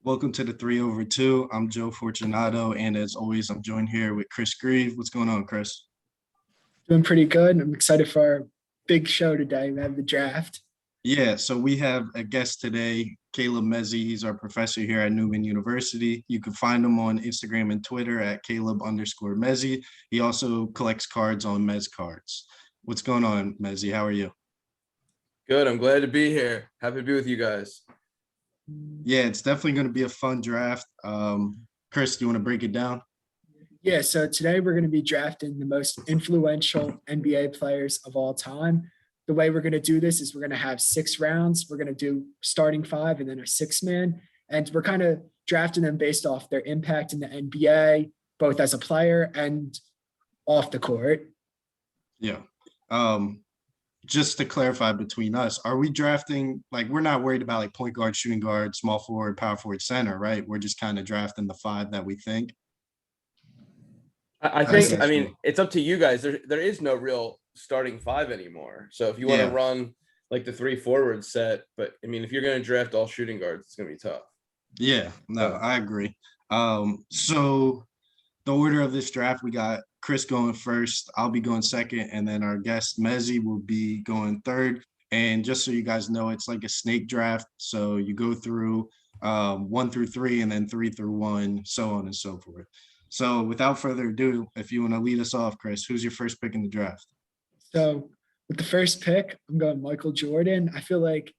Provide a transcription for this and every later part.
Welcome to the 3 over 2. I'm Joe Fortunato, and as always, I'm joined here with Chris Grieve. What's going on, Chris? Doing pretty good. I'm excited for our big show today. We have the draft. Yeah, so we have a guest today, Caleb Mezzy. He's our professor here at Newman University. You can find him on Instagram and Twitter at Caleb_Mezzy. He also collects cards on Mez Cards. What's going on, Mezzy? How are you? Good. I'm glad to be here. Happy to be with you guys. Yeah, it's definitely going to be a fun draft. Chris, do you want to break it down? Yeah, so today we're going to be drafting the most influential NBA players of all time. The way we're going to do this is we're going to have 6 rounds. We're going to do starting 5 and then a 6-man. And we're kind of drafting them based off their impact in the NBA, both as a player and off the court. Yeah. Just to clarify between us, are we drafting, like, we're not worried about like point guard, shooting guard, small forward, power forward, center, right? We're just kind of drafting the 5 that we think. I think, I mean, it's up to you guys. There is no real starting 5 anymore. So if you want to run like the 3 forward set, but I mean, if you're going to draft all shooting guards, it's going to be tough. Yeah, no, I agree. So the order of this draft, we got Chris going first, I'll be going second, and then our guest Mezzy will be going third. And just so you guys know, it's like a snake draft. So you go through 1 through 3 and then 3 through 1, so on and so forth. So without further ado, if you want to lead us off, Chris, who's your first pick in the draft? So with the first pick, I'm going Michael Jordan. I feel like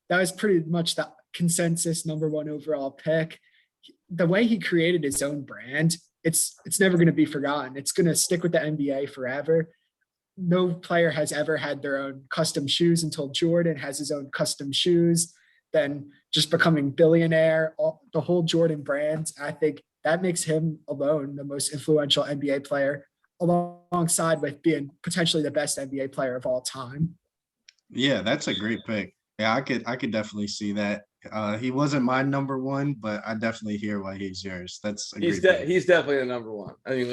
that was pretty much the consensus #1 overall pick. The way he created his own brand, it's never going to be forgotten. It's going to stick with the NBA forever. No player has ever had their own custom shoes until Jordan has his own custom shoes, then just becoming billionaire, the whole Jordan brand. I think that makes him alone the most influential NBA player, alongside with being potentially the best NBA player of all time. Yeah, that's a great pick. Yeah, I could definitely see that. He wasn't my #1, but I definitely hear why he's yours. That's a he's great pick. He's definitely the #1. I mean,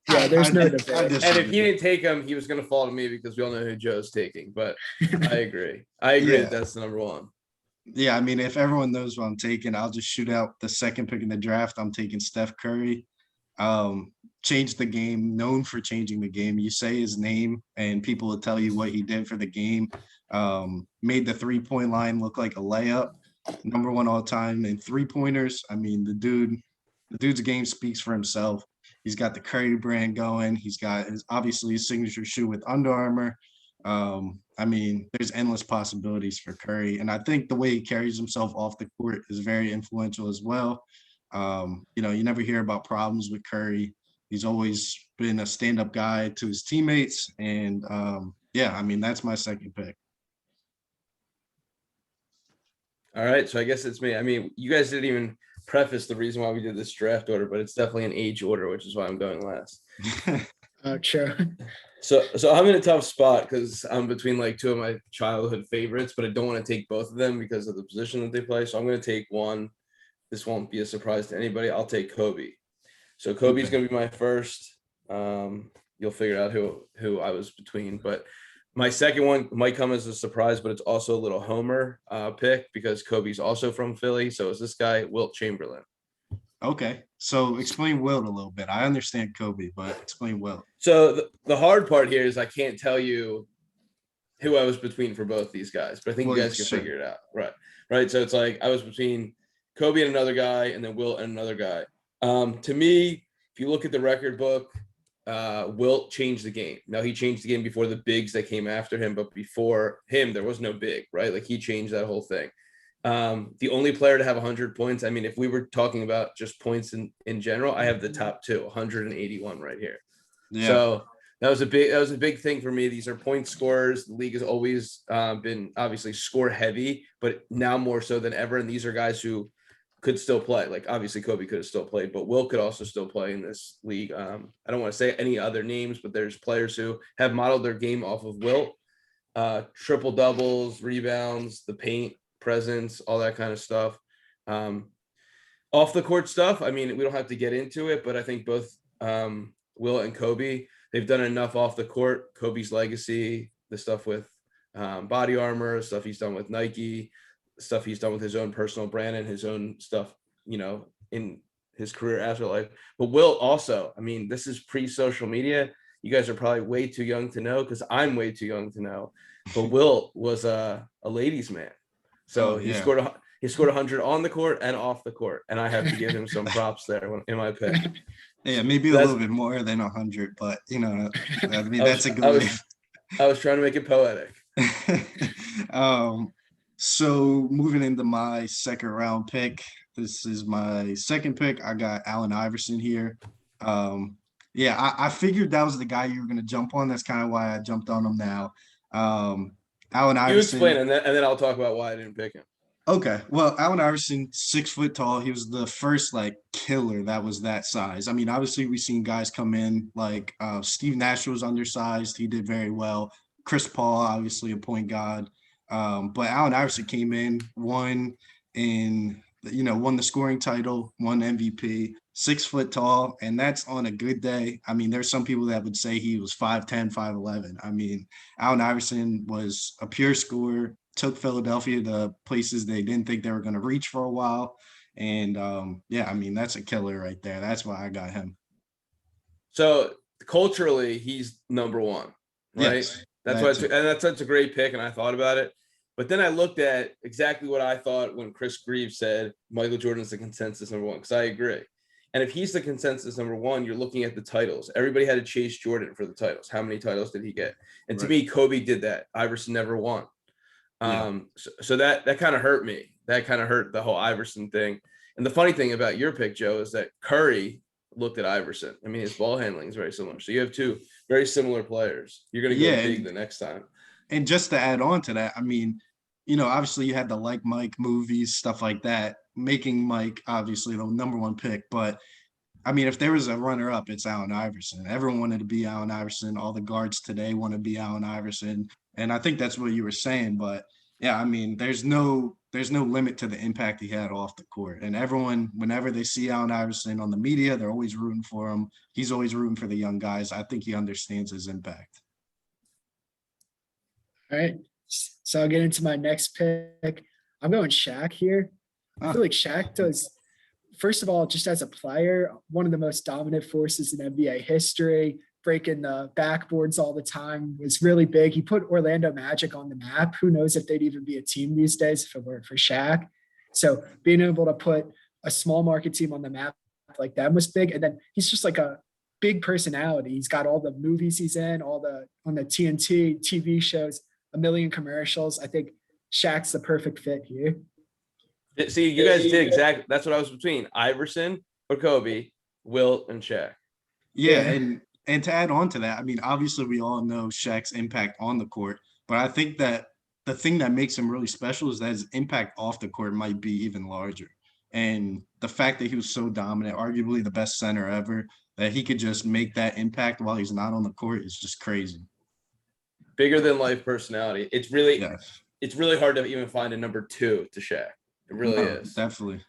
yeah, there's no debate. And if he didn't take him, he was going to fall to me because we all know who Joe's taking. But I agree. Yeah. That's the #1. Yeah, I mean, if everyone knows what I'm taking, I'll just shoot out the second pick in the draft. I'm taking Steph Curry. Changed the game, known for changing the game. You say his name and people will tell you what he did for the game. Made the 3-point line look like a layup. #1 all time in 3-pointers. I mean, the dude's game speaks for himself. He's got the Curry brand going. He's got obviously his signature shoe with Under Armour. I mean, there's endless possibilities for Curry. And I think the way he carries himself off the court is very influential as well. You never hear about problems with Curry. He's always been a stand-up guy to his teammates. And I mean, that's my second pick. All right. So I guess it's me. I mean, you guys didn't even preface the reason why we did this draft order, but it's definitely an age order, which is why I'm going last. True. So I'm in a tough spot because I'm between like 2 of my childhood favorites, but I don't want to take both of them because of the position that they play. So I'm going to take one. This won't be a surprise to anybody. I'll take Kobe. So Kobe's going to be my first. You'll figure out who I was between, but my second one might come as a surprise, but it's also a little homer pick because Kobe's also from Philly. So is this guy Wilt Chamberlain? Okay, so explain Wilt a little bit. I understand Kobe, but explain Wilt. So the hard part here is I can't tell you who I was between for both these guys, but I think you guys can figure it out. Right. So it's like I was between Kobe and another guy, and then Wilt and another guy. To me, if you look at the record book, Wilt changed the game. Now, he changed the game before the bigs that came after him, but before him, there was no big, right? Like, he changed that whole thing. The only player to have 100 points, I mean, if we were talking about just points in general, I have the top 2, 181 right here. Yeah. So that was a big thing for me. These are point scorers. The league has always been obviously score heavy, but now more so than ever. And these are guys who could still play. Like, obviously Kobe could have still played, but Wilt could also still play in this league. I don't want to say any other names, but there's players who have modeled their game off of Wilt. Triple doubles, rebounds, the paint presence, all that kind of stuff. Off the court stuff, I mean, we don't have to get into it, but I think both Wilt and Kobe, they've done enough off the court. Kobe's legacy, the stuff with body armor, stuff he's done with Nike, stuff he's done with his own personal brand and his own stuff in his career afterlife. But Wilt also, I mean, this is pre-social media. You guys are probably way too young to know because I'm way too young to know. But Wilt was a ladies' man. So he scored 100 on the court and off the court. And I have to give him some props there in my pick. Yeah, maybe a little bit more than 100, but I mean, that's a good way. I was trying to make it poetic. So moving into my second round pick, this is my second pick. I got Allen Iverson here. I figured that was the guy you were going to jump on. That's kind of why I jumped on him now. Allen Iverson. You explain, and then I'll talk about why I didn't pick him. Okay, well, Allen Iverson, 6 foot tall. He was the first killer that was that size. I mean, obviously we've seen guys come in like Steve Nash was undersized. He did very well. Chris Paul, obviously a point guard. But Allen Iverson came in, won the scoring title, won MVP, 6 foot tall, and that's on a good day. I mean, there's some people that would say he was 5'10", 5'11". I mean, Allen Iverson was a pure scorer, took Philadelphia to places they didn't think they were going to reach for a while. And I mean, that's a killer right there. That's why I got him. So culturally, he's number one, right? Yes, that's such a great pick, and I thought about it. But then I looked at exactly what I thought when Chris Greaves said Michael Jordan's the consensus number one, because I agree. And if he's the consensus number one, you're looking at the titles. Everybody had to chase Jordan for the titles. How many titles did he get? And to me, Kobe did that. Iverson never won. So that kind of hurt me. That kind of hurt the whole Iverson thing. And the funny thing about your pick, Joe, is that Curry looked at Iverson. I mean, his ball handling is very similar. So you have two very similar players. You're going to go big the next time. And just to add on to that, I mean, obviously you had the Like Mike movies, stuff like that, making Mike obviously the number one pick. But I mean, if there was a runner up, it's Allen Iverson. Everyone wanted to be Allen Iverson. All the guards today want to be Allen Iverson. And I think that's what you were saying. But yeah, I mean, there's no limit to the impact he had off the court. And everyone, whenever they see Allen Iverson on the media, they're always rooting for him. He's always rooting for the young guys. I think he understands his impact. All right. So I'll get into my next pick. I'm going Shaq here. I feel like Shaq does, first of all, just as a player, one of the most dominant forces in NBA history, breaking the backboards all the time, was really big. He put Orlando Magic on the map. Who knows if they'd even be a team these days if it weren't for Shaq. So being able to put a small market team on the map like that was big. And then he's just like a big personality. He's got all the movies he's in, on the TNT TV shows, a million commercials. I think Shaq's the perfect fit here. See, you guys did exactly. That's what I was between: Iverson or Kobe, Wilt and Shaq. Yeah, and to add on to that, I mean, obviously we all know Shaq's impact on the court, but I think that the thing that makes him really special is that his impact off the court might be even larger. And the fact that he was so dominant, arguably the best center ever, that he could just make that impact while he's not on the court is just crazy. Bigger than life personality. It's really hard to even find a number two to Shaq. It really is. Definitely.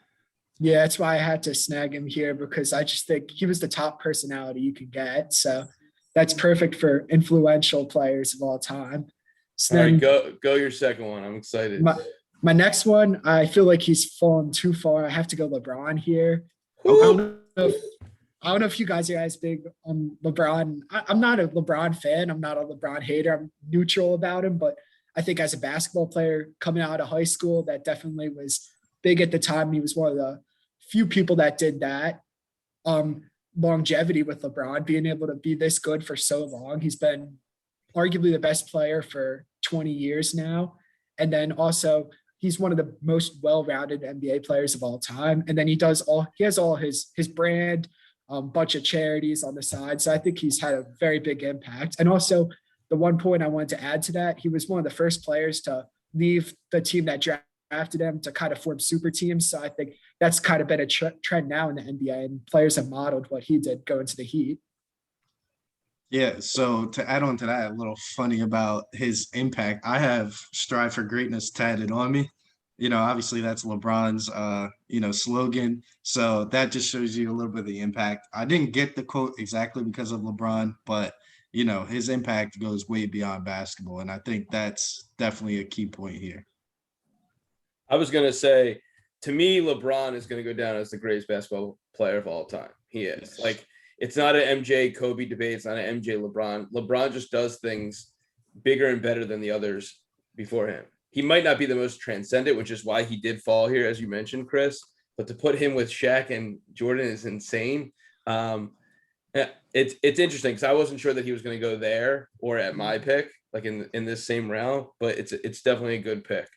Yeah, that's why I had to snag him here, because I just think he was the top personality you could get. So that's perfect for influential players of all time. So all right, go your second one. I'm excited. My next one, I feel like he's fallen too far. I have to go LeBron here. I don't know if you guys are as big on LeBron. I'm not a LeBron fan. I'm not a LeBron hater. I'm neutral about him, but I think as a basketball player coming out of high school, that definitely was big at the time. He was one of the few people that did that. Longevity with LeBron, being able to be this good for so long. He's been arguably the best player for 20 years now. And then also he's one of the most well-rounded NBA players of all time. And then he has all his brand, bunch of charities on the side. So I think he's had a very big impact. And also the one point I wanted to add to that, he was one of the first players to leave the team that drafted him to kind of form super teams. So I think that's kind of been a trend now in the NBA, and players have modeled what he did going to the Heat. Yeah, so to add on to that, a little funny about his impact, I have Strive for Greatness tatted on me. Obviously that's LeBron's, slogan. So that just shows you a little bit of the impact. I didn't get the quote exactly because of LeBron, but, his impact goes way beyond basketball. And I think that's definitely a key point here. I was going to say, to me, LeBron is going to go down as the greatest basketball player of all time. He is. Yes. Like, it's not an MJ Kobe debate. It's not an MJ LeBron. LeBron just does things bigger and better than the others before him. He might not be the most transcendent, which is why he did fall here, as you mentioned, Chris. But to put him with Shaq and Jordan is insane. It's interesting because I wasn't sure that he was going to go there or at my pick, like in this same round. But it's definitely a good pick.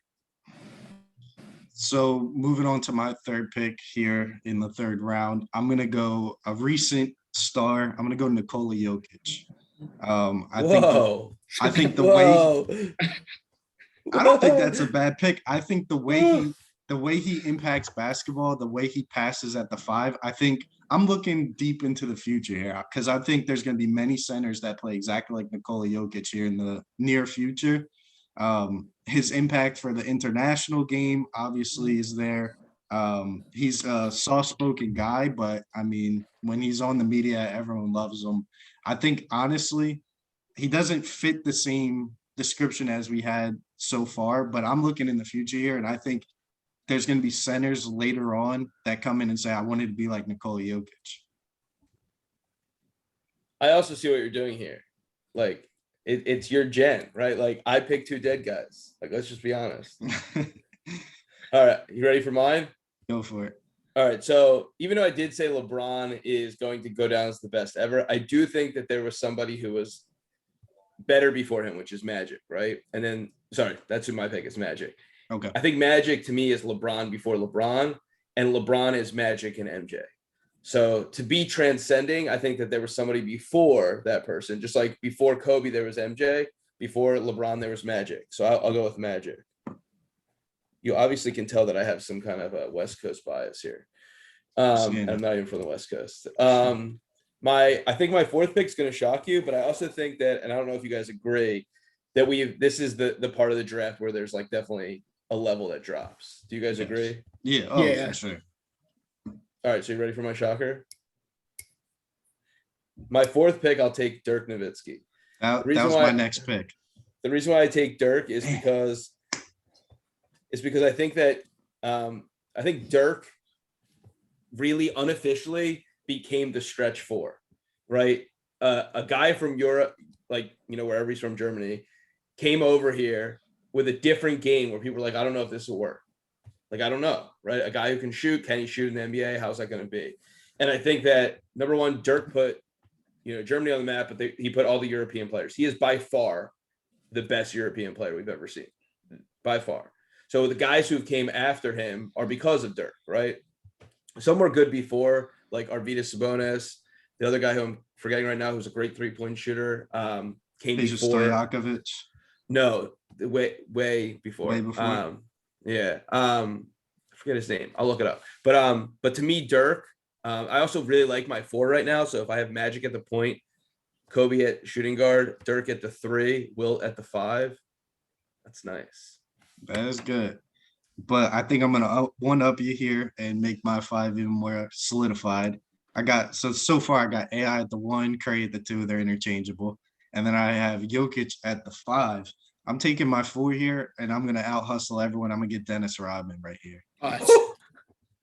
So moving on to my third pick here in the third round, I'm going to go a recent star. I'm going to go Nicola Yokic. I think the way I don't think that's a bad pick. I think the way he impacts basketball, the way he passes at the 5, I think I'm looking deep into the future here because I think there's going to be many centers that play exactly like Nicola Yokic here in the near future. His impact for the international game obviously is there. He's a soft-spoken guy, but I mean, when he's on the media, everyone loves him. I think honestly, he doesn't fit the same description as we had so far, but I'm looking in the future here, and I think there's going to be centers later on that come in and say, I wanted to be like Nicola Yokic. I also see what you're doing here. Like, it's your gen, right? Like, I picked 2 dead guys. Like, let's just be honest. All right. You ready for mine? Go for it. All right. So even though I did say LeBron is going to go down as the best ever, I do think that there was somebody who was better before him, which is Magic, right? And then, sorry, that's who my pick is, Magic. Okay. I think Magic to me is LeBron before LeBron, and LeBron is Magic and MJ. So to be transcending, I think that there was somebody before that person, just like before Kobe, there was MJ, before LeBron, there was Magic. So I'll go with Magic. You obviously can tell that I have some kind of a West Coast bias here. And I'm not even from the West Coast. I think my fourth pick is going to shock you, but I also think that, and I don't know if you guys agree, that this is the part of the draft where there's like definitely a level that drops. Do you guys agree? Yeah. Oh, yeah. For sure. All right, so you ready for my shocker? My fourth pick, I'll take Dirk Nowitzki. That was my next pick. The reason why I take Dirk is because I think that I think Dirk really unofficially became the stretch 4, right? A guy from Europe, like, wherever he's from, Germany, came over here with a different game where people were like, I don't know if this will work. Like, I don't know, right? A guy who can shoot, can he shoot in the NBA? How's that going to be? And I think that, number one, Dirk put, Germany on the map, but he put all the European players. He is by far the best European player we've ever seen, by far. So the guys who came after him are because of Dirk, right? Some were good before, like Arvydas Sabonis. The other guy who I'm forgetting right now, who's a great 3-point shooter, came before. Stojakovic? No, way before. Way before. I forget his name. I'll look it up. But to me, Dirk, I also really like my 4 right now. So if I have Magic at the point, Kobe at shooting guard, Dirk at the 3, Wilt at the 5, that's nice. That is good. But I think I'm going to one-up you here and make my 5 even more solidified. So far I got AI at the 1, Curry at the 2. They're interchangeable. And then I have Jokic at the 5. I'm taking my 4 here, and I'm going to out-hustle everyone. I'm going to get Dennis Rodman right here.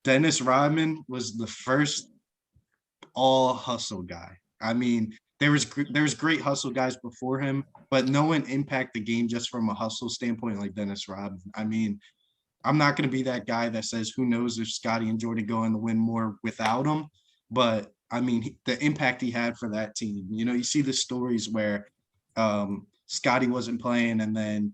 Dennis Rodman was the first all-hustle guy. I mean, there was great hustle guys before him, but no one impacted the game just from a hustle standpoint like Dennis Rodman. I mean, I'm not going to be that guy that says who knows if Scottie and Jordan go on to win more without him. But, I mean, the impact he had for that team. You see the stories where Scottie wasn't playing and then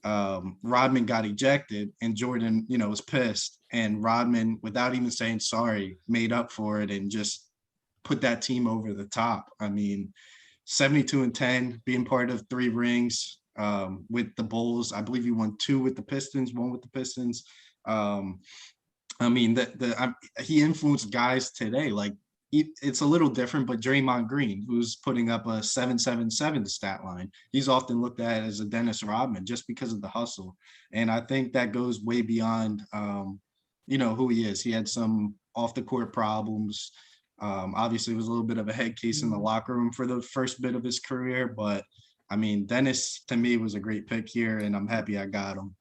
Rodman got ejected and Jordan, was pissed. And Rodman, without even saying sorry, made up for it and just put that team over the top. I mean, 72-10, being part of 3 rings with the Bulls. I believe he won 2 with the Pistons, 1 with the Pistons. I mean, he influenced guys today. Like, it's a little different, but Draymond Green, who's putting up a 7.77 stat line, he's often looked at as a Dennis Rodman just because of the hustle. And I think that goes way beyond, who he is. He had some off the court problems. Obviously, it was a little bit of a head case in the locker room for the first bit of his career. But, I mean, Dennis, to me, was a great pick here, and I'm happy I got him.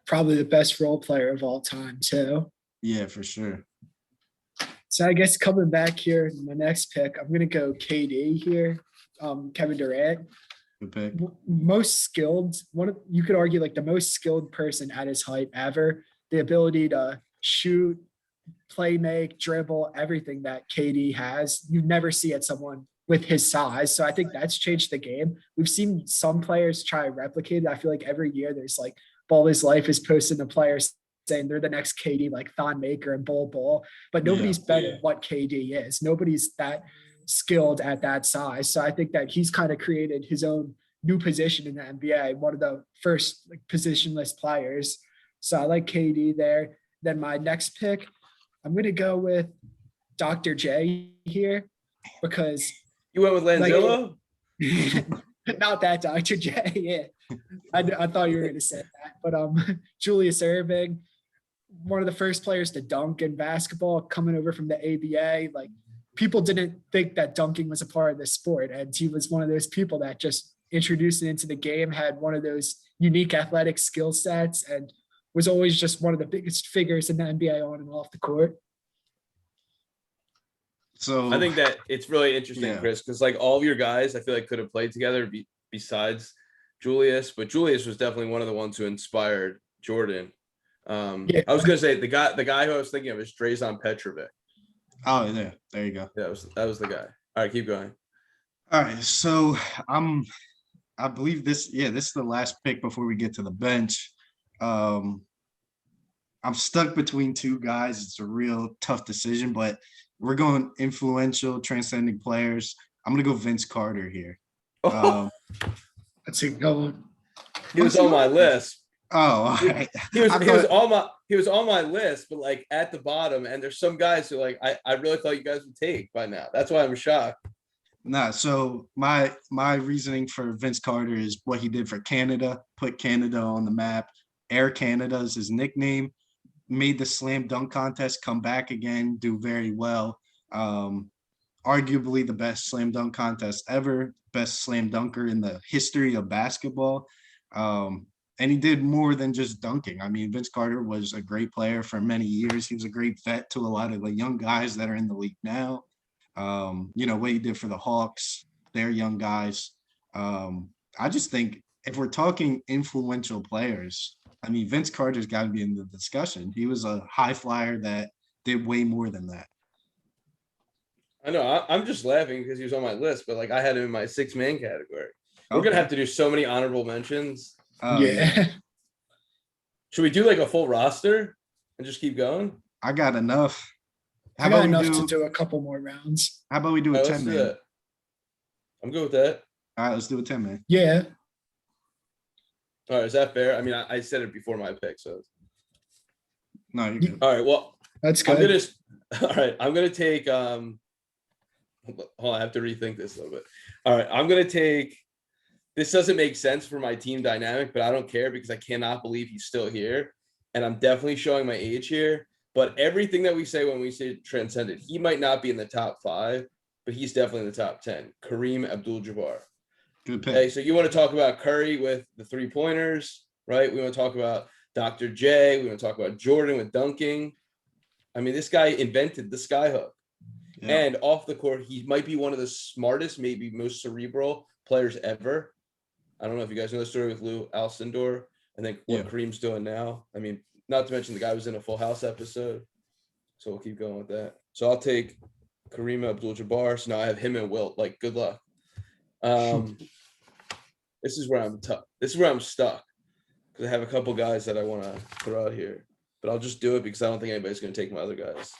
Probably the best role player of all time, too. Yeah, for sure. So I guess coming back here, my next pick, I'm gonna go KD here. Kevin Durant, Good pick. most skilled. You could argue like the most skilled person at his height ever. The ability to shoot, play, make, dribble, everything that KD has, you never see at someone with his size. So I think that's changed the game. We've seen some players try to replicate it. I feel like every year there's like Ball His Life is posting a player saying they're the next KD, like Thon Maker and Bol, but nobody's better than what KD is. Nobody's that skilled at that size. So I think that he's kind of created his own new position in the NBA, one of the first like positionless players. So I like KD there. Then my next pick, I'm going to go with Dr. J here because you went with Lanzillo? Like, not that Dr. J. Yeah, I thought you were going to say that, but Julius Irving, one of the first players to dunk in basketball, coming over from the ABA. Like people didn't think that dunking was a part of the sport, and he was one of those people that just introduced it into the game, had one of those unique athletic skill sets, and was always just one of the biggest figures in the NBA on and off the court. So I think that it's really interesting, Chris, because like all of your guys, I feel like could have played together besides Julius, but Julius was definitely one of the ones who inspired Jordan. I was gonna say the guy who I was thinking of is Drazen Petrovic. Oh yeah, there you go. Yeah, that was the guy. All right, keep going. All right, so I believe this is the last pick before we get to the bench. I'm stuck between two guys. It's a real tough decision, but we're going influential, transcending players. I'm gonna go Vince Carter here. Let's see, go. He was on my list. Oh, all right. He was on my list, but like at the bottom, and there's some guys who like I really thought you guys would take by now. That's why I'm shocked. Nah, so my reasoning for Vince Carter is what he did for Canada, put Canada on the map. Air Canada is his nickname. Made the slam dunk contest come back again, do very well. Arguably the best slam dunk contest ever, best slam dunker in the history of basketball. And he did more than just dunking. I mean, Vince Carter was a great player for many years. He was a great vet to a lot of the young guys that are in the league now. What he did for the Hawks, they're young guys. I just think if we're talking influential players, I mean, Vince Carter's got to be in the discussion. He was a high flyer that did way more than that. I know. I'm just laughing because he was on my list, but like I had him in my 6-man category. We're gonna have to do so many honorable mentions. Yeah. Should we do like a full roster and just keep going? I got enough. I got enough to do a couple more rounds. How about we do a 10-man? I'm good with that. All right, let's do a 10-man. Yeah. All right, is that fair? I mean, I said it before my pick, so. No, you're good. All right, well, that's good. I'm gonna take. Hold on, I have to rethink this a little bit. All right, I'm gonna take. This doesn't make sense for my team dynamic, but I don't care because I cannot believe he's still here, and I'm definitely showing my age here. But everything that we say when we say transcended, he might not be in the top 5, but he's definitely in the top 10. Kareem Abdul-Jabbar. Good pick. Okay, so you want to talk about Curry with the 3-pointers, right? We want to talk about Dr. J. We want to talk about Jordan with dunking. I mean, this guy invented the skyhook. Yeah. And off the court, he might be one of the smartest, maybe most cerebral players ever. I don't know if you guys know the story with Lou Alcindor. I think what Kareem's doing now. I mean, not to mention the guy was in a Full House episode. So we'll keep going with that. So I'll take Kareem Abdul-Jabbar. So now I have him and Wilt. Like, good luck. This is where I'm tough. This is where I'm stuck. Because I have a couple guys that I want to throw out here. But I'll just do it because I don't think anybody's going to take my other guys.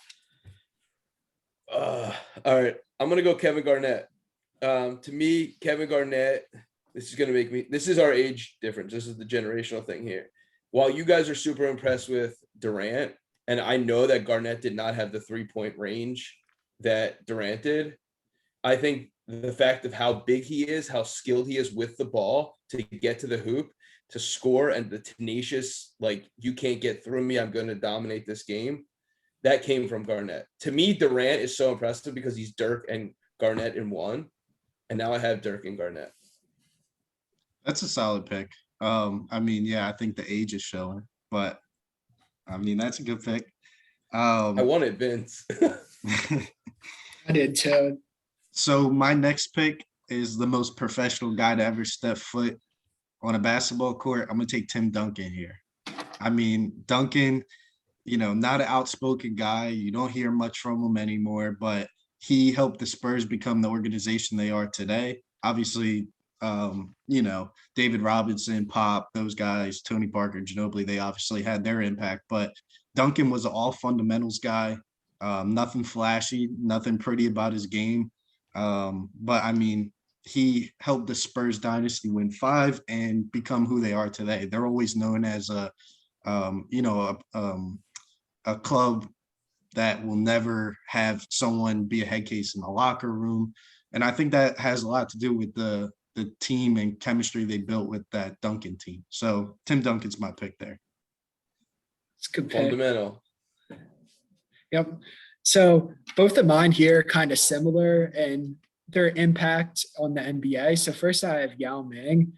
All right. I'm going to go Kevin Garnett. To me, Kevin Garnett, this is our age difference. This is the generational thing here. While you guys are super impressed with Durant, and I know that Garnett did not have the 3-point range that Durant did, I think the fact of how big he is, how skilled he is with the ball to get to the hoop, to score, and the tenacious, like, you can't get through me, I'm going to dominate this game, that came from Garnett. To me, Durant is so impressive because he's Dirk and Garnett in one, and now I have Dirk and Garnett. That's a solid pick. I mean, yeah, I think the age is showing. but I mean, that's a good pick. I wanted Vince. I did too. So my next pick is the most professional guy to ever step foot on a basketball court. I'm gonna take Tim Duncan here. I mean, Duncan, not an outspoken guy. You don't hear much from him anymore, but he helped the Spurs become the organization they are today. Obviously, David Robinson, Pop, those guys, Tony Parker, Ginobili, they obviously had their impact, but Duncan was an all fundamentals guy. Nothing flashy, nothing pretty about his game. But I mean, he helped the Spurs dynasty win 5 and become who they are today. They're always known as a club that will never have someone be a head case in the locker room. And I think that has a lot to do with the team and chemistry they built with that Duncan team. So Tim Duncan's my pick there. It's a good pick. Fundamental. Yep. So both of mine here kind of similar in their impact on the NBA. So first I have Yao Ming,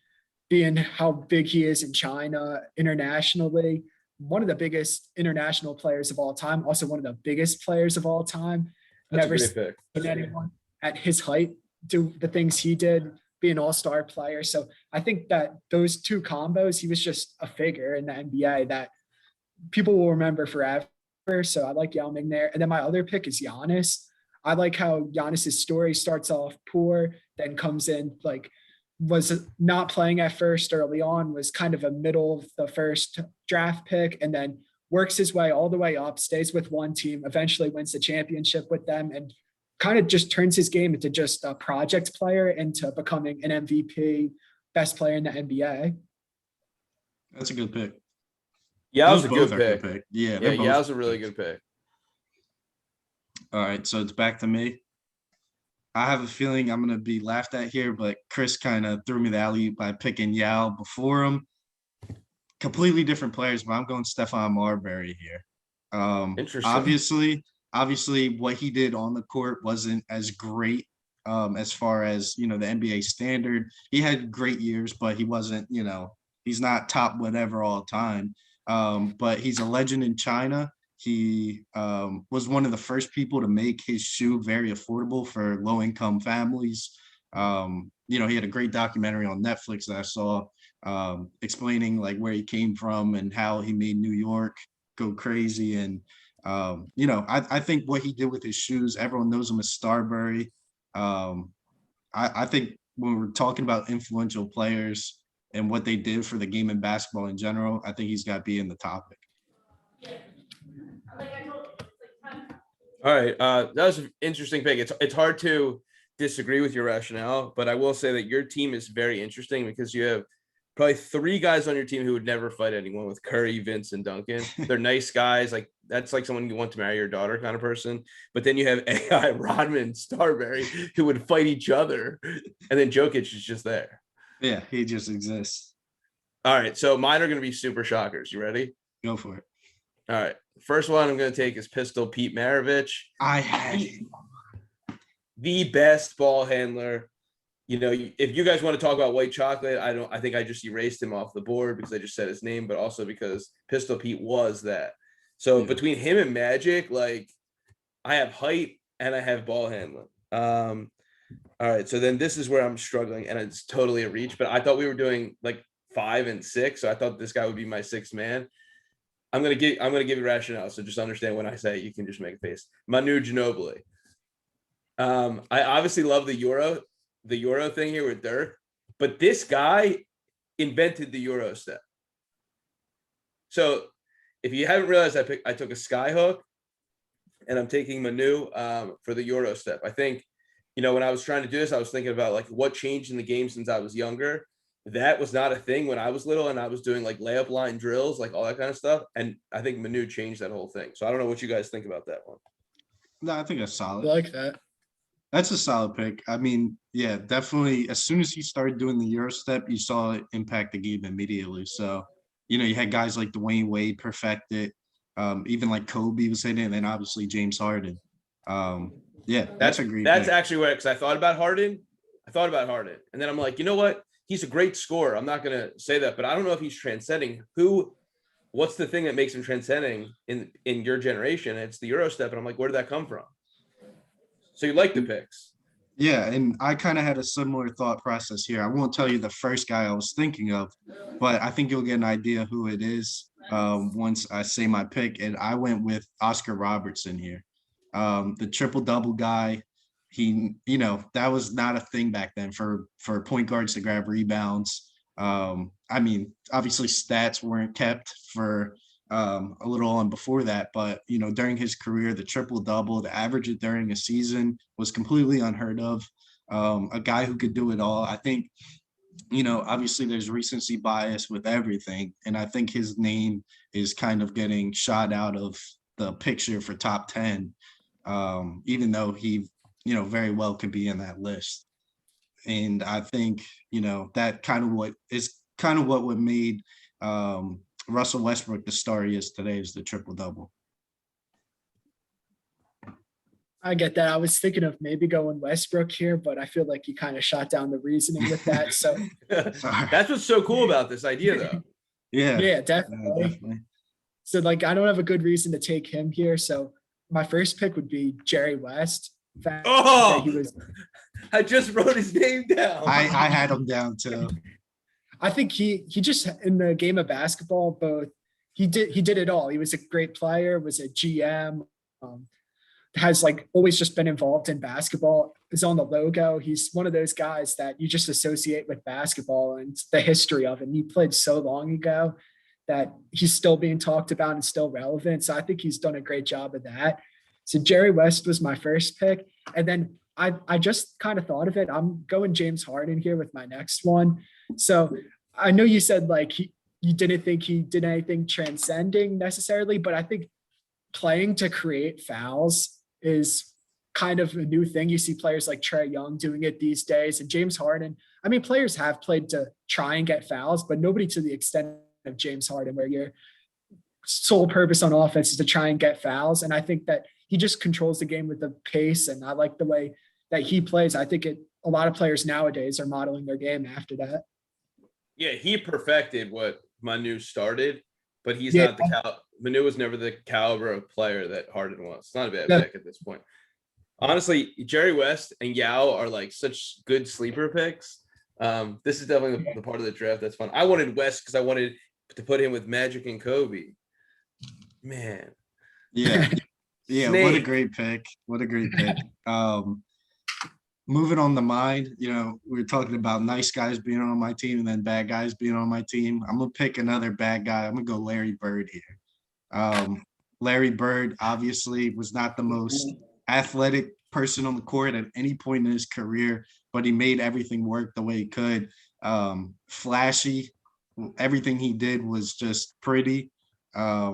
being how big he is in China internationally, one of the biggest international players of all time, also one of the biggest players of all time. That's Never a great pick. seen anyone at his height do the things he did, be an all-star player. So I think that those two combos, he was just a figure in the NBA that people will remember forever. So I like Yao Ming there. And then my other pick is Giannis. I like how Giannis's story starts off poor, then comes in was not playing at first early on, was kind of a middle of the first draft pick, and then works his way all the way up, stays with one team, eventually wins the championship with them, and kind of just turns his game into just a project player into becoming an MVP, best player in the NBA. That's a good pick. Yao's a good pick. Yeah, Yao's a really good pick. All right, so it's back to me. I have a feeling I'm going to be laughed at here, but Chris kind of threw me the alley by picking Yao before him. Completely different players, but I'm going Stephan Marbury here. Interesting. Obviously, what he did on the court wasn't as great as far as, the NBA standard. He had great years, but he wasn't, he's not top whatever all time. But he's a legend in China. He was one of the first people to make his shoe very affordable for low-income families. He had a great documentary on Netflix that I saw explaining where he came from and how he made New York go crazy. And, I think what he did with his shoes, everyone knows him as Starbury. I think when we're talking about influential players and what they did for the game in basketball in general, I think he's got to be in the topic. All right, that was an interesting pick. It's hard to disagree with your rationale, but I will say that your team is very interesting because you have probably 3 guys on your team who would never fight anyone, with Curry, Vince, and Duncan. They're nice guys. That's like someone you want to marry your daughter kind of person. But then you have AI, Rodman, Starbury, who would fight each other, and then Jokic is just there. Yeah, he just exists. All right, so mine are going to be super shockers. You ready? Go for it. All right. First one I'm going to take is Pistol Pete Maravich. I had him. The best ball handler. If you guys want to talk about white chocolate, I think I just erased him off the board because I just said his name, but also because Pistol Pete was that. So between him and Magic, I have height and I have ball handling. All right. So then this is where I'm struggling, and it's totally a reach, but I thought we were doing 5 and 6. So I thought this guy would be my 6th man. I'm gonna give you rationale. So just understand when I say it, you can just make a face. Manu Ginobili. I obviously love the Euro thing here with Dirk, but this guy invented the Euro step. So if you haven't realized, I took a sky hook, and I'm taking Manu for the Euro step. I think, when I was trying to do this, I was thinking about what changed in the game since I was younger. That was not a thing when I was little, and I was doing layup line drills, all that kind of stuff. And I think Manu changed that whole thing. So I don't know what you guys think about that one. No, I think that's solid. I like that. That's a solid pick. I mean, yeah, definitely. As soon as he started doing the Euro step, you saw it impact the game immediately. So, you had guys like Dwayne Wade perfect it. Even Kobe was hitting it, and then obviously James Harden. Yeah, that's a great That's pick. actually where, because I thought about Harden. And then I'm like, you know what? He's a great scorer. I'm not going to say that, but I don't know if he's transcending. Who what's the thing that makes him transcending in your generation? It's the Euro step. And I'm like, where did that come from? So you like the picks. Yeah, and I kind of had a similar thought process here. I won't tell you the first guy I was thinking of, but I think you'll get an idea who it is once I say my pick. And I went with Oscar Robertson here, the triple-double guy. He, that was not a thing back then for point guards to grab rebounds. I mean, obviously stats weren't kept for a little on before that, but during his career, the triple-double, the average during a season was completely unheard of. A guy who could do it all. I think, obviously there's recency bias with everything, and I think his name is kind of getting shot out of the picture for top 10, even though he, very well could be in that list. And I think, that kind of what made Russell Westbrook the star he is today is the triple-double. I get that. I was thinking of maybe going Westbrook here, but I feel like you kind of shot down the reasoning with that. So that's what's so cool about this idea, though. Yeah, definitely. So I don't have a good reason to take him here. So my first pick would be Jerry West. I just wrote his name down. I had him down too. I think he just, in the game of basketball, he did it all. He was a great player, was a GM, has always just been involved in basketball, is on the logo. He's one of those guys that you just associate with basketball and the history of it. And he played so long ago that he's still being talked about and still relevant. So I think he's done a great job of that. So Jerry West was my first pick. And then I just kind of thought of it. I'm going James Harden here with my next one. So I know you said you didn't think he did anything transcending necessarily, but I think playing to create fouls is kind of a new thing. You see players like Trae Young doing it these days, and James Harden. I mean, players have played to try and get fouls, but nobody to the extent of James Harden, where your sole purpose on offense is to try and get fouls. And I think that he just controls the game with the pace, and I like the way that he plays. I think a lot of players nowadays are modeling their game after that. Yeah, he perfected what Manu started, but he's not Manu was never the caliber of player that Harden was. It's not a bad pick at this point. Honestly, Jerry West and Yao are such good sleeper picks. This is definitely the part of the draft that's fun. I wanted West because I wanted to put him with Magic and Kobe. Man. Yeah. Yeah, Snake. What a great pick. Moving on to mine, we were talking about nice guys being on my team and then bad guys being on my team. I'm going to pick another bad guy. I'm going to go Larry Bird here. Larry Bird obviously was not the most athletic person on the court at any point in his career, but he made everything work the way he could. Flashy. Everything he did was just pretty. I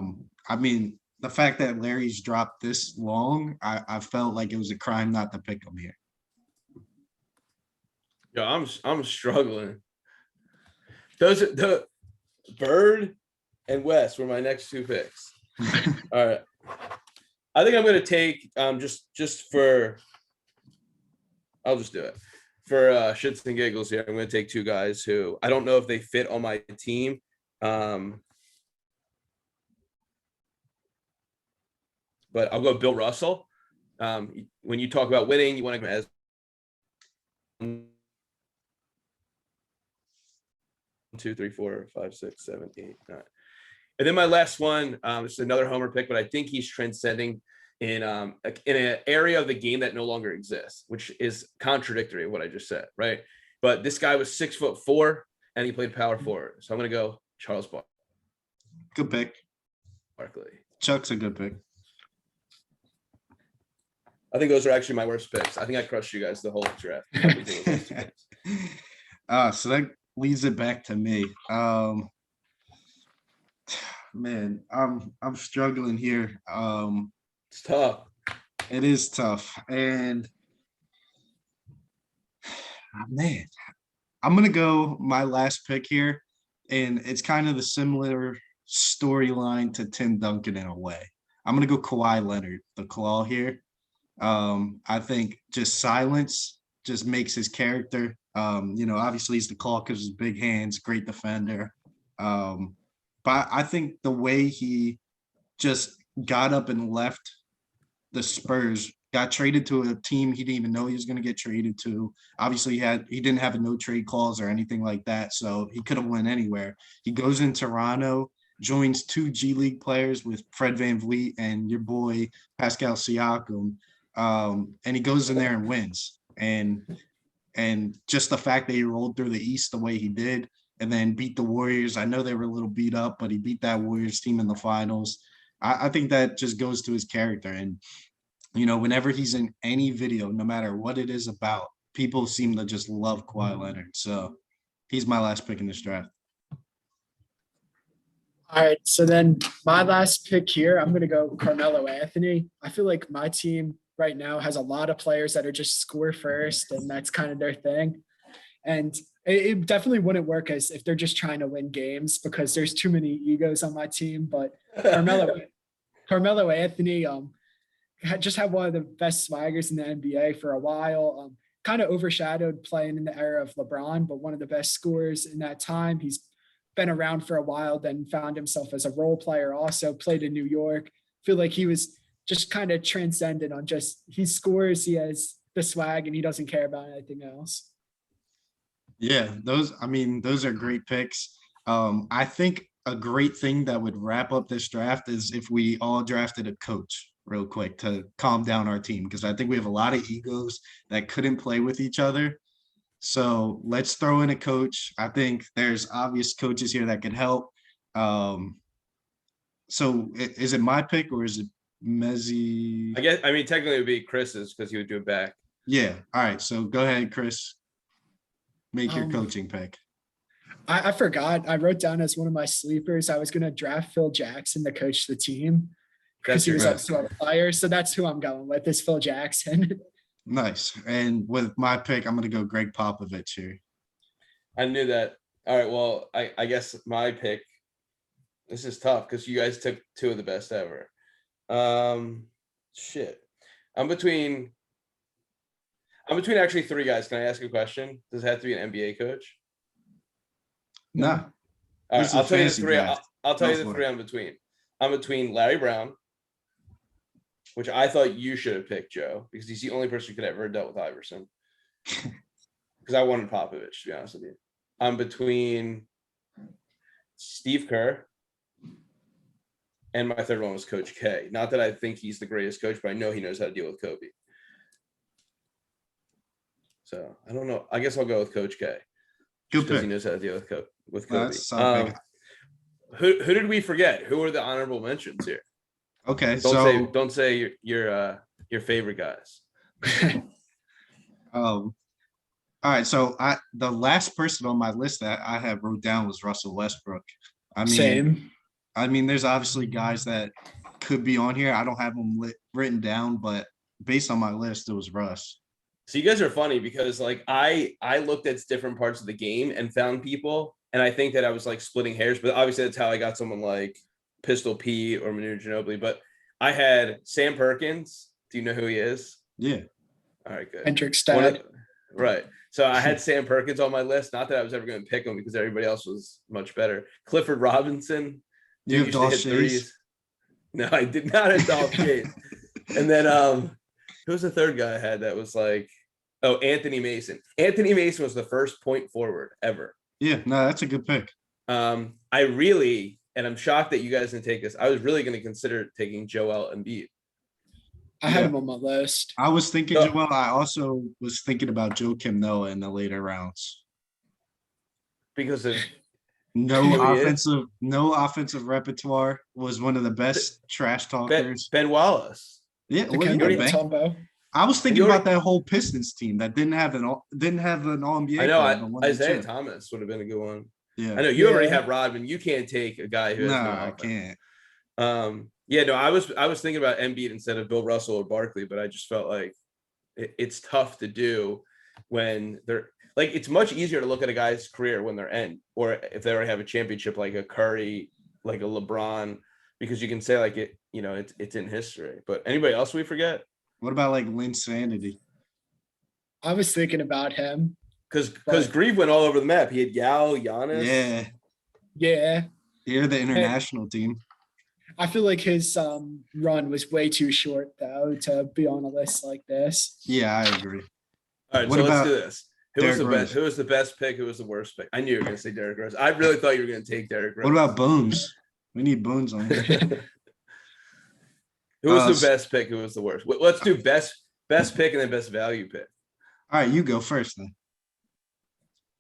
mean, the fact that Larry's dropped this long, I felt like it was a crime not to pick him here. Yeah, I'm struggling. The Bird and West were my next two picks. All right. I think I'm gonna take I'll just do it. For shits and giggles here, I'm gonna take two guys who I don't know if they fit on my team. But I'll go Bill Russell. When you talk about winning, you want to go as 1, 2, 3, 4, 5, 6, 7, 8, 9. And then my last one, is another homer pick, but I think he's transcending in an area of the game that no longer exists, which is contradictory of what I just said, right? But this guy was 6'4" and he played power forward. So I'm gonna go Charles Barkley. Good pick. Chuck's a good pick. I think those are actually my worst picks. I think I crushed you guys the whole draft. So that leads it back to me. Man, I'm struggling here. It's tough. It is tough. And man, I'm gonna go my last pick here. And it's kind of the similar storyline to Tim Duncan in a way. I'm gonna go Kawhi Leonard, the claw here. I think just silence just makes his character. Obviously he's the claw because of his big hands, great defender. But I think the way he just got up and left the Spurs, got traded to a team he didn't even know he was going to get traded to. Obviously, he didn't have a no trade clause or anything like that, so he could have went anywhere. He goes in Toronto, joins 2 G League players with Fred VanVleet and your boy Pascal Siakam, and he goes in there and wins. And just the fact that he rolled through the East the way he did, and then beat the Warriors. I know they were a little beat up, but he beat that Warriors team in the finals. I think that just goes to his character. And, whenever he's in any video, no matter what it is about, people seem to just love Kawhi Leonard. So he's my last pick in this draft. All right. So then my last pick here, I'm going to go Carmelo Anthony. I feel like my team right now has a lot of players that are just score first, and that's kind of their thing. And it definitely wouldn't work as if they're just trying to win games, because there's too many egos on my team. But Carmelo Anthony just had one of the best swaggers in the NBA for a while. Kind of overshadowed playing in the era of LeBron, but one of the best scorers in that time. He's been around for a while, then found himself as a role player, also played in New York. Feel like he was just kind of transcendent on just, he scores, he has the swag, and he doesn't care about anything else. Yeah, those are great picks. I think a great thing that would wrap up this draft is if we all drafted a coach real quick to calm down our team, because I think we have a lot of egos that couldn't play with each other. So let's throw in a coach. I think there's obvious coaches here that could help. So is it my pick or is it Mezzy? Technically it would be Chris's because he would do it back. Yeah. All right. So go ahead, Chris. Make your coaching pick. I forgot. I wrote down as one of my sleepers, I was going to draft Phil Jackson to coach the team because he was also a player. So that's who I'm going with, is Phil Jackson. Nice. And with my pick, I'm going to go Greg Popovich here. I knew that. All right. Well, I guess my pick, this is tough because you guys took 2 of the best ever. Shit. I'm between actually 3 guys. Can I ask a question? Does it have to be an NBA coach? No. All right, I'll tell you the 3. I'll tell you the 3 I'm between. I'm between Larry Brown, which I thought you should have picked, Joe, because he's the only person who could ever have dealt with Iverson. Because I wanted Popovich, to be honest with you. I'm between Steve Kerr, and my third one was Coach K. Not that I think he's the greatest coach, but I know he knows how to deal with Kobe. So I don't know. I guess I'll go with Coach K. Because he knows how to deal with Kobe. Who did we forget? Who are the honorable mentions here? Okay, don't say your favorite guys. All right, so the last person on my list that I have wrote down was Russell Westbrook. Same. There's obviously guys that could be on here. I don't have them written down, but based on my list, it was Russ. So you guys are funny because I looked at different parts of the game and found people, and I think that I was splitting hairs, but obviously that's how I got someone like Pistol Pete or Manu Ginobili. But I had Sam Perkins. Do you know who he is? Yeah. All right, good. Hendrick Stat. Right. So I had Sam Perkins on my list. Not that I was ever going to pick him because everybody else was much better. Clifford Robinson. You have Dolph Chase? No, I did not have Dolph Chase. And then who was the third guy I had that was Anthony Mason. Anthony Mason was the first point forward ever. Yeah, no, that's a good pick. I really, and I'm shocked that you guys didn't take this, I was really going to consider taking Joel Embiid. I had him on my list. I was thinking Joel. I also was thinking about Joakim Noah in the later rounds. Because of no offensive repertoire, was one of the best trash talkers. Ben Wallace. Yeah, I was thinking about that whole Pistons team that didn't have an All NBA. I know Isaiah Thomas would have been a good one. Yeah, I know you already have Rodman. You can't take a guy who has no I can't. I was thinking about Embiid instead of Bill Russell or Barkley, but I just felt like it's tough to do when they're it's much easier to look at a guy's career when they're end, or if they already have a championship like a Curry, like a LeBron, because you can say it's in history. But anybody else we forget? What about Lynn Sanity? I was thinking about him because Grieve went all over the map. He had Yao, Giannis. Yeah. You're the international team. I feel like his run was way too short, though, to be on a list like this. Yeah, I agree. All right, What so let's about do this. Who was Derrick the best? Rose? Who was the best pick? Who was the worst pick? I knew you were going to say Derrick Rose. I really thought you were going to take Derrick Rose. What about Bones? We need Bones on here. Who was the best pick? Who was the worst? Let's do best pick and then best value pick. All right, you go first then.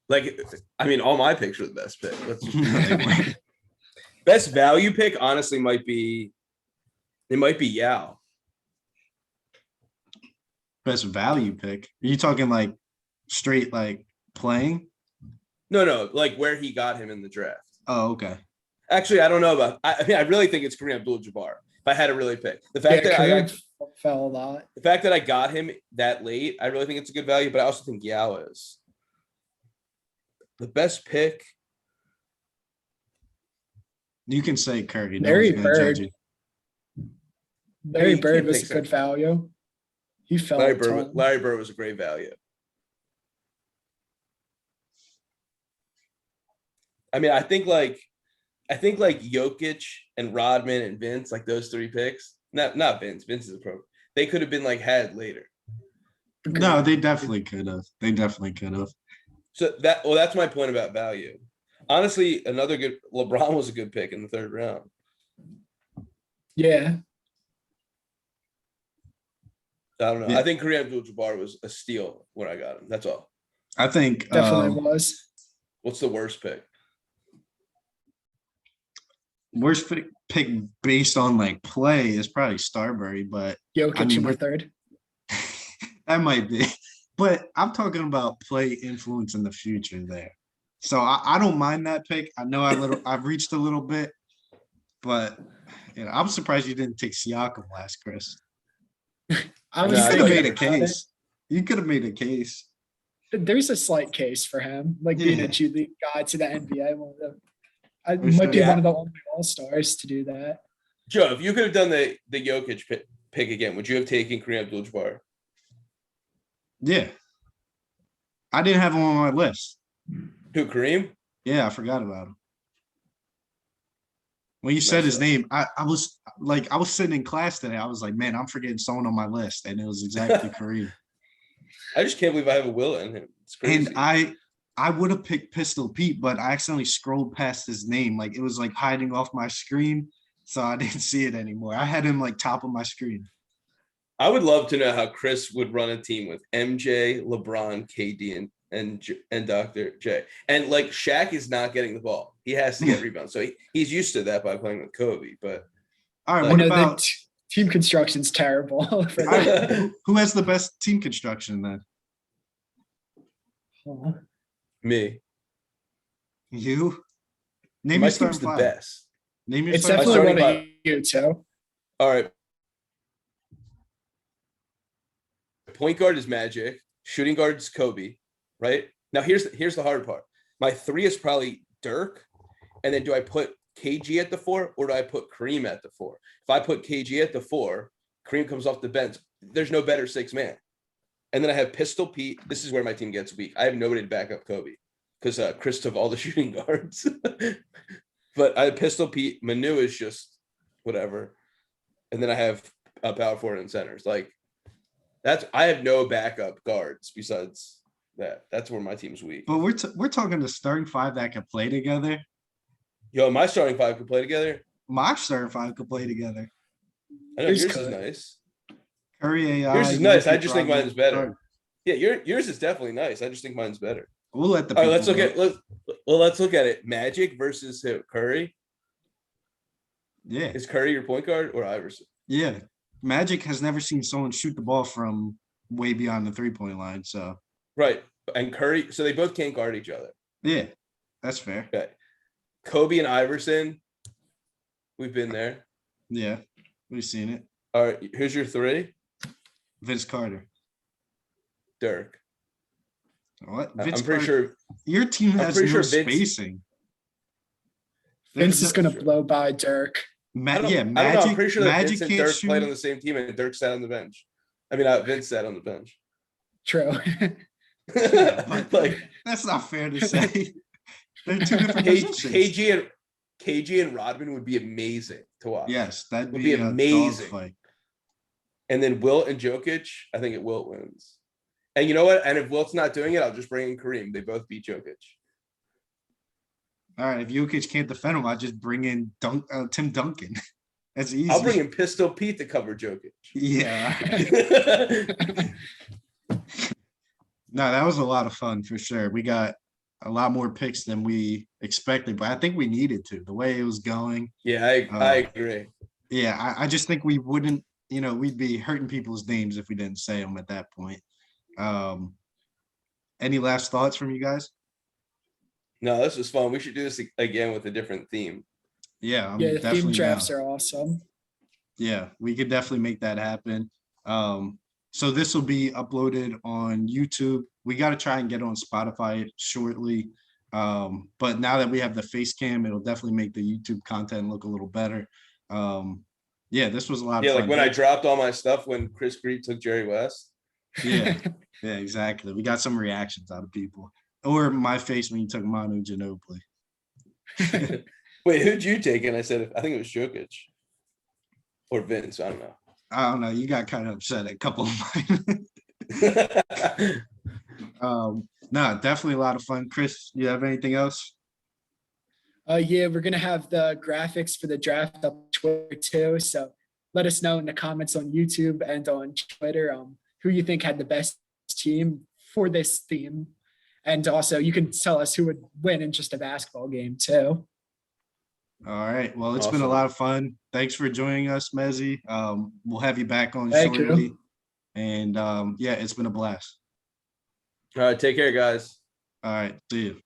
Like, I mean, all my picks were the best pick. Best value pick, honestly, might be Yao. Best value pick? Are you talking like straight like playing? No, like where he got him in the draft. Oh, okay. Actually, I don't know about. I mean, I really think it's Kareem Abdul-Jabbar. If I had to really pick, the fact that I fell a lot. The fact that I got him that late, I really think it's a good value. But I also think Yao is the best pick. You can say Curry. Larry Bird. Larry Bird was a good value. He fell. Larry Bird was a great value. I mean, I think like Jokic and Rodman and Vince, like those three picks. Not Vince. Vince is a pro. They could have been like had later. No, they definitely could have. So that's my point about value. Honestly, another good LeBron was a good pick in the third round. Yeah. I don't know. Yeah. I think Kareem Abdul-Jabbar was a steal when I got him. That's all. I think definitely was. What's the worst pick? Worst pick based on like play is probably Starbury, but Jokic in the third. That might be. But I'm talking about play influence in the future there. So I don't mind that pick. I know I've reached a little bit, but I'm surprised you didn't take Siakam last, Chris. You could have made a case. You could have made a case. There's a slight case for him, like being a G League guy to the NBA. I might be one of the only all-stars to do that. Joe, if you could have done the Jokic pick again, would you have taken Kareem Abdul-Jabbar? Yeah. I didn't have him on my list. Who, Kareem? Yeah, I forgot about him. When you said his name, I was sitting in class today. I was like, man, I'm forgetting someone on my list. And it was exactly Kareem. I just can't believe I have a Wilt in him. It's crazy. And I would have picked Pistol Pete, but I accidentally scrolled past his name. Like it was like hiding off my screen. So I didn't see it anymore. I had him like top of my screen. I would love to know how Chris would run a team with MJ, LeBron, KD, and Dr. J. And like Shaq is not getting the ball. He has to get rebounds. So he's used to that by playing with Kobe. But all right, what about team construction's terrible? Who has the best team construction then? Me. You? Name my your team's the best. Name your it's definitely one of you too. All right. Point guard is Magic. Shooting guard is Kobe. Right now, here's the hard part. My three is probably Dirk, and then do I put KG at the 4 or do I put Kareem at the 4? If I put KG at the 4, Kareem comes off the bench. There's no better six man. And then I have Pistol Pete. This is where my team gets weak. I have nobody to back up Kobe because Chris took all the shooting guards. But I have Pistol Pete. Manu is just whatever. And then I have a power forward and centers. Like I have no backup guards besides that. That's where my team's weak. But we're talking the starting five that can play together. Yo, my starting five could play together. My starting five could play together. I know yours is nice. Curry AI. Yours is nice. I just think mine's better. Yeah, yours is definitely nice. I just think mine's better. We'll let the. All right, let's look at it. Magic versus who? Curry. Yeah. Is Curry your point guard or Iverson? Yeah. Magic has never seen someone shoot the ball from way beyond the 3-point line. So. Right. And Curry. So they both can't guard each other. Yeah, that's fair. Okay. Kobe and Iverson. We've been there. Yeah, we've seen it. All right. Who's your three? Vince Carter. Dirk. What? I'm pretty sure your team has no spacing. Vince is going to blow by Dirk. Magic. I'm pretty sure that Magic Vince and Dirk played on the same team, and Dirk sat on the bench. I mean, Vince sat on the bench. True. Like that's not fair to say. They're two different positions. KG and Rodman would be amazing to watch. Yes, that'd would be be amazing. Fight. And then Wilt and Jokic, I think Wilt wins. And you know what? And if Wilt's not doing it, I'll just bring in Kareem. They both beat Jokic. All right, if Jokic can't defend him, I'll just bring in Tim Duncan. That's easy. I'll bring in Pistol Pete to cover Jokic. Yeah. No, that was a lot of fun for sure. We got a lot more picks than we expected, but I think we needed to. The way it was going. Yeah, I agree. Yeah, I just think we wouldn't, we'd be hurting people's names if we didn't say them at that point. Any last thoughts from you guys? No, this was fun. We should do this again with a different theme. Yeah, the theme drafts are awesome. Yeah, we could definitely make that happen. So this will be uploaded on YouTube. We got to try and get on Spotify shortly. But now that we have the face cam, it'll definitely make the YouTube content look a little better. Yeah, this was a lot of fun. Yeah, like when I dropped all my stuff when Chris Creed took Jerry West. Yeah, yeah, exactly. We got some reactions out of people. Or my face when you took Manu Ginobili. Wait, who'd you take? And I said, I think it was Jokic. Or Vince, I don't know. I don't know. You got kind of upset at a couple of mine. No, definitely a lot of fun. Chris, you have anything else? Yeah, we're gonna have the graphics for the draft up on Twitter too. So let us know in the comments on YouTube and on Twitter who you think had the best team for this theme. And also you can tell us who would win in just a basketball game too. All right. Well, it's been a lot of fun. Thanks for joining us, Mezzy. We'll have you back on shortly. You. And yeah, it's been a blast. All right. Take care, guys. All right. See you.